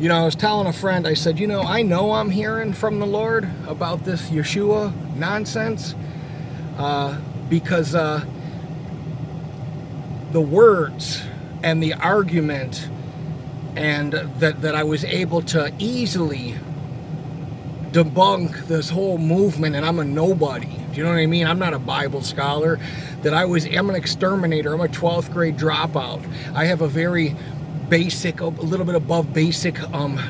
I was telling a friend, I said, I know I'm hearing from the Lord about this Yeshua nonsense because the words and the argument and that I was able to easily debunk this whole movement, and I'm a nobody. Do you know what I mean? I'm not a Bible scholar. I'm an exterminator. I'm a 12th grade dropout. I have a very basic, a little bit above basic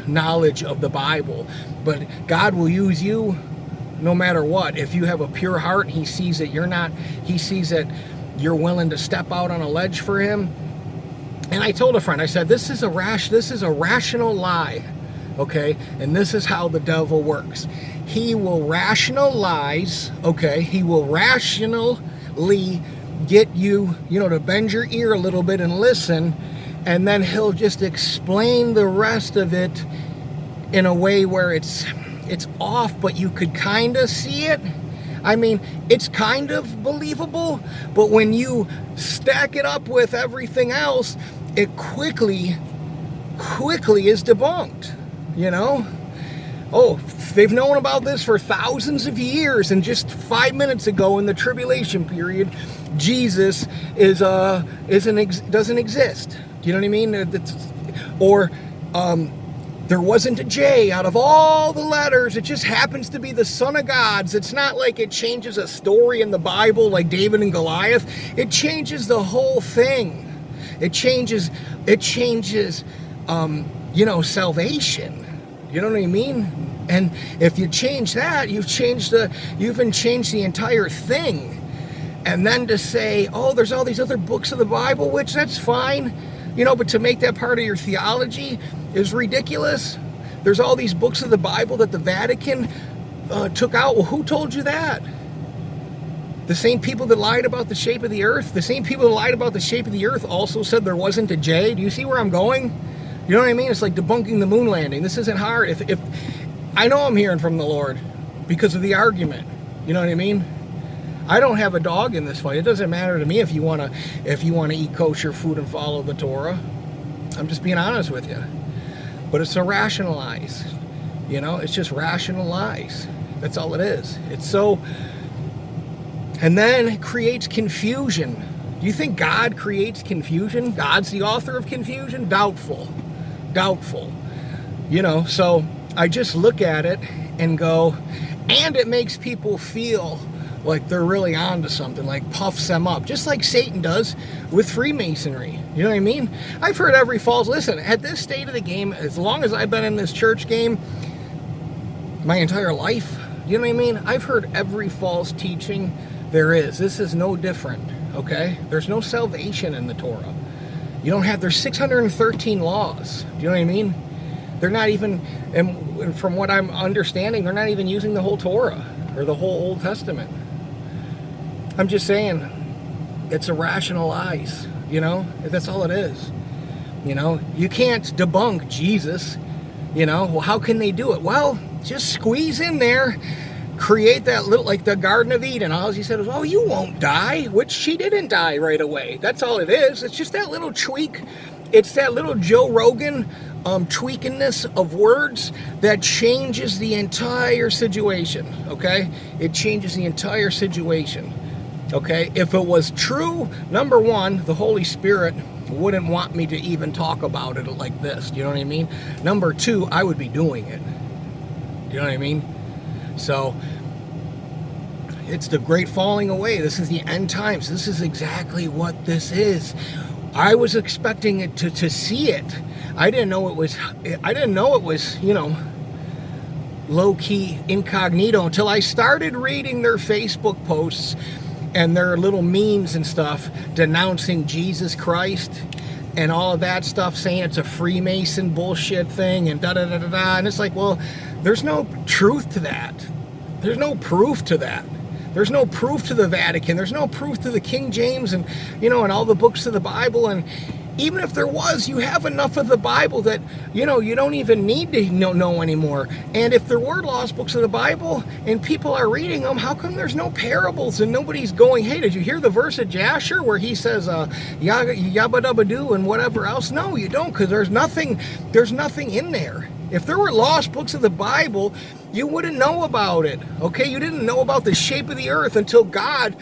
knowledge of the Bible. But God will use you no matter what. If you have a pure heart, He sees that He sees that you're willing to step out on a ledge for Him. And I told a friend, I said, this is a rational lie. Okay, and this is how the devil works. He will rationalize, okay, he will rationally get you, to bend your ear a little bit and listen, and then he'll just explain the rest of it in a way where it's off, but you could kind of see it. I mean, it's kind of believable, but when you stack it up with everything else, it quickly is debunked. Oh, they've known about this for thousands of years, and just 5 minutes ago in the tribulation period, Jesus doesn't exist. Do you know what I mean? There wasn't a J out of all the letters. It just happens to be the Son of God's. It's not like it changes a story in the Bible like David and Goliath. It changes the whole thing. It changes salvation. You know what I mean? And if you change that, you've even changed the entire thing. And then to say, oh, there's all these other books of the Bible, which that's fine, but to make that part of your theology is ridiculous. There's all these books of the Bible that the Vatican took out. Well, who told you that? The same people that lied about the shape of the earth, also said there wasn't a J. Do you see where I'm going? You know what I mean? It's like debunking the moon landing. This isn't hard. If I know I'm hearing from the Lord because of the argument. You know what I mean? I don't have a dog in this fight. It doesn't matter to me if you want to eat kosher food and follow the Torah. I'm just being honest with you. But it's a rationalize. It's just rationalize. That's all it is. It's so. And then it creates confusion. Do you think God creates confusion? God's the author of confusion? Doubtful. So I just look at it and go, and it makes people feel like they're really onto something, like puffs them up, just like Satan does with Freemasonry. You know what I mean? I've heard every listen, at this state of the game, as long as I've been in this church game, my entire life, you know what I mean? I've heard every false teaching there is. This is no different, okay? There's no salvation in the Torah. There's 613 laws. Do you know what I mean? They're not even, and from what I'm understanding, they're not even using the whole Torah or the whole Old Testament. I'm just saying, it's a rationalize, that's all it is. You can't debunk Jesus, well, how can they do it? Well, just squeeze in there, create that little, like the Garden of Eden. All he said was, oh, you won't die, which she didn't die right away. That's all it is. It's just that little tweak. It's that little Joe Rogan tweakingness of words that changes the entire situation, okay? It changes the entire situation, okay? If it was true, number one, the Holy Spirit wouldn't want me to even talk about it like this. Do you know what I mean? Number two, I would be doing it. Do you know what I mean? So it's the great falling away. This is the end times. This is exactly what this is. I was expecting it to see it. I didn't know it was, low-key incognito until I started reading their Facebook posts and their little memes and stuff denouncing Jesus Christ and all of that stuff, saying it's a Freemason bullshit thing and da-da-da-da-da. And it's like, well, there's no truth to that. There's no proof to that. There's no proof to the Vatican. There's no proof to the King James and all the books of the Bible. And even if there was, you have enough of the Bible that, you don't even need to know anymore. And if there were lost books of the Bible and people are reading them, how come there's no parables and nobody's going, hey, did you hear the verse of Jasher where he says, yabba dabba doo and whatever else? No, you don't, because there's nothing in there. If there were lost books of the Bible, you wouldn't know about it, okay? You didn't know about the shape of the earth until God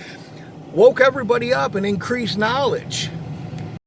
woke everybody up and increased knowledge.